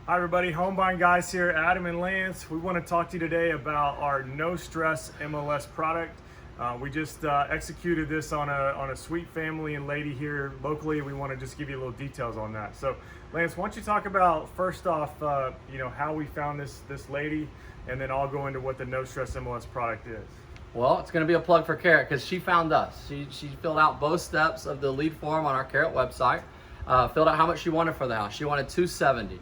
Hi everybody, Home Buying Guys here, Adam and Lance. We want to talk to you today about our No Stress MLS product. We just executed this on a sweet family and lady here locally. We want to just give you a little details on that. So Lance, why don't you talk about first off, how we found this lady, and then I'll go into what the No Stress MLS product is. Well, it's going to be a plug for Carrot because she found us. She filled out both steps of the lead form on our Carrot website, filled out how much she wanted for the house. She wanted $270.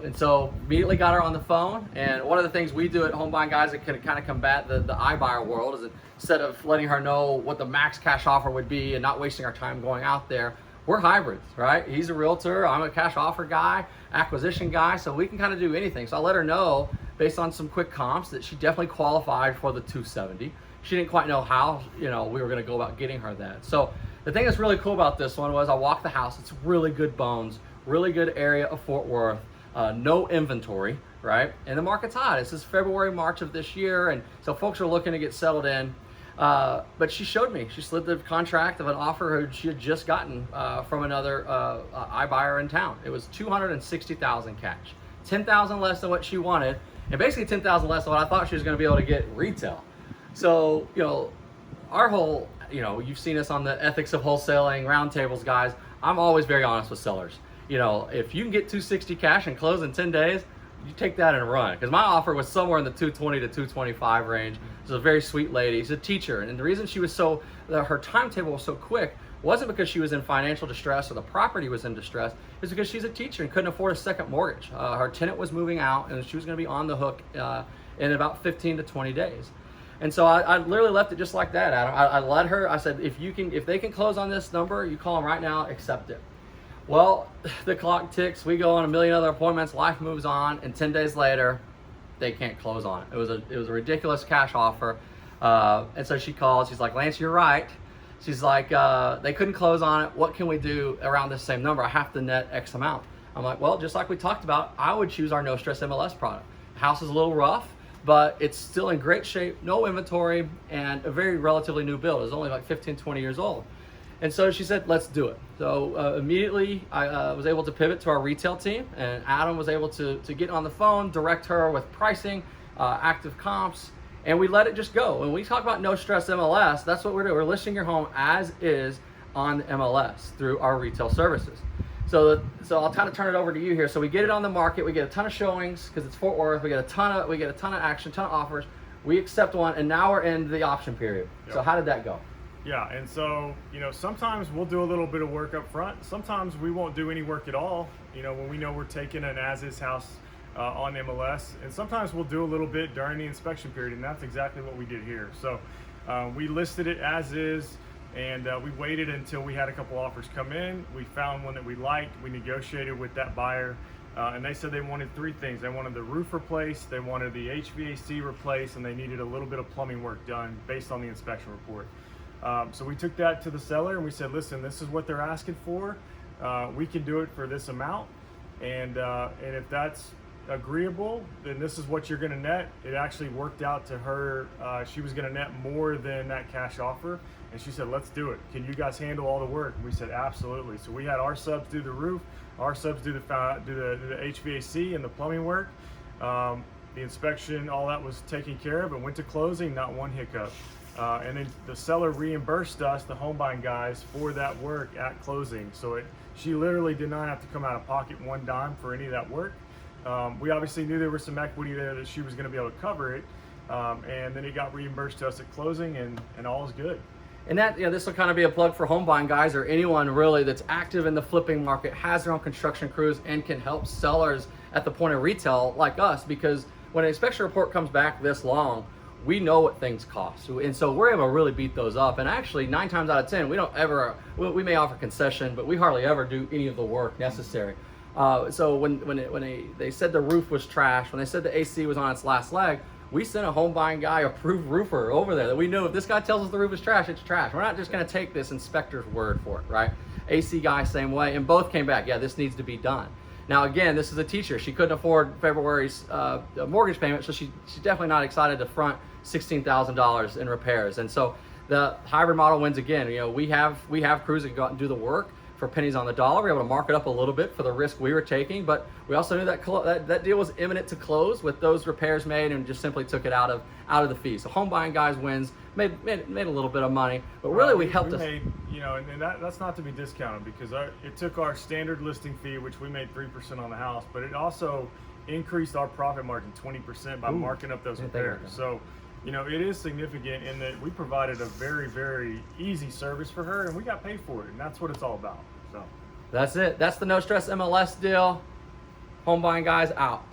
And so immediately got her on the phone. And one of the things we do at Home Buying Guys that can kind of combat the iBuyer world is instead of letting her know what the max cash offer would be and not wasting our time going out there, we're hybrids, right? He's a realtor, I'm a cash offer guy, acquisition guy, so we can kind of do anything. So I let her know based on some quick comps that she definitely qualified for the 270. She didn't quite know how, we were gonna go about getting her that. So the thing that's really cool about this one was I walked the house. It's really good bones, really good area of Fort Worth. No inventory, right? And the market's hot. This is February, March of this year, and so folks are looking to get settled in. But she showed me, she slid the contract of an offer she had just gotten from another iBuyer in town. It was $260,000 cash, $10,000 less than what she wanted, and basically $10,000 less than what I thought she was going to be able to get retail. So, our whole, you've seen us on the ethics of wholesaling roundtables, guys. I'm always very honest with sellers. If you can get 260 cash and close in 10 days, you take that and run. Because my offer was somewhere in the 220 to 225 range. She's a very sweet lady. She's a teacher. And the reason she was her timetable was so quick wasn't because she was in financial distress or the property was in distress. It's because she's a teacher and couldn't afford a second mortgage. Her tenant was moving out and she was going to be on the hook in about 15 to 20 days. And so I literally left it just like that, Adam. I let her, I said, if they can close on this number, you call them right now, accept it. Well, the clock ticks, we go on a million other appointments, life moves on, and 10 days later, they can't close on it. It was a ridiculous cash offer. And so she calls, she's like, Lance, you're right. She's like, they couldn't close on it. What can we do around this same number? I have to net X amount. I'm like, well, just like we talked about, I would choose our No Stress MLS product. The house is a little rough, but it's still in great shape, no inventory, and a very relatively new build. It's only like 15, 20 years old. And so she said, let's do it. So immediately I was able to pivot to our retail team, and Adam was able to get on the phone, direct her with pricing, active comps, and we let it just go. When we talk about No Stress MLS, that's what we're doing. We're listing your home as is on the MLS through our retail services. So I'll kind of turn it over to you here. So we get it on the market, we get a ton of showings because it's Fort Worth, we get a ton of action, ton of offers, we accept one, and now we're in the option period. Yep. So how did that go? Yeah, and so, sometimes we'll do a little bit of work up front. Sometimes we won't do any work at all, when we know we're taking an as-is house on MLS. And sometimes we'll do a little bit during the inspection period, and that's exactly what we did here. So we listed it as is, and we waited until we had a couple offers come in. We found one that we liked. We negotiated with that buyer, and they said they wanted three things. They wanted the roof replaced, they wanted the HVAC replaced, and they needed a little bit of plumbing work done based on the inspection report. So we took that to the seller and we said, listen, this is what they're asking for. We can do it for this amount. And if that's agreeable, then this is what you're gonna net. It actually worked out to her. She was gonna net more than that cash offer. And she said, let's do it. Can you guys handle all the work? And we said, absolutely. So we had our subs do the roof, our subs do the HVAC and the plumbing work. The inspection, all that was taken care of and went to closing, not one hiccup. And then the seller reimbursed us, the Home Buying Guys, for that work at closing. So she literally did not have to come out of pocket one dime for any of that work. We obviously knew there was some equity there that she was going to be able to cover it. And then it got reimbursed to us at closing, and all is good. And that, this will kind of be a plug for Home Buying Guys or anyone really that's active in the flipping market, has their own construction crews, and can help sellers at the point of retail like us, because when an inspection report comes back this long, we know what things cost, and so we're able to really beat those up. And actually 9 times out of 10 we may offer concession, but we hardly ever do any of the work necessary. So when they said the roof was trash, when they said the AC was on its last leg, we sent a Home Buying Guy approved roofer over there that we knew if this guy tells us the roof is trash, it's trash. We're not just going to take this inspector's word for it, right? AC guy, same way, and both came back, yeah, this needs to be done. Now again, this is a teacher. She couldn't afford February's mortgage payment, so she's definitely not excited to front $16,000 in repairs. And so the hybrid model wins again. We have crews that can go out and do the work for pennies on the dollar. We were able to mark it up a little bit for the risk we were taking, but we also knew that deal was imminent to close with those repairs made, and just simply took it out of the fee. So Home Buying Guys wins, made a little bit of money, but really we helped us. Made, and that's not to be discounted, because it took our standard listing fee, which we made 3% on the house, but it also increased our profit margin 20% by marking up those repairs. So, it is significant in that we provided a very, very easy service for her, and we got paid for it, and that's what it's all about. So that's it. That's the No Stress MLS deal. Home Buying Guys out.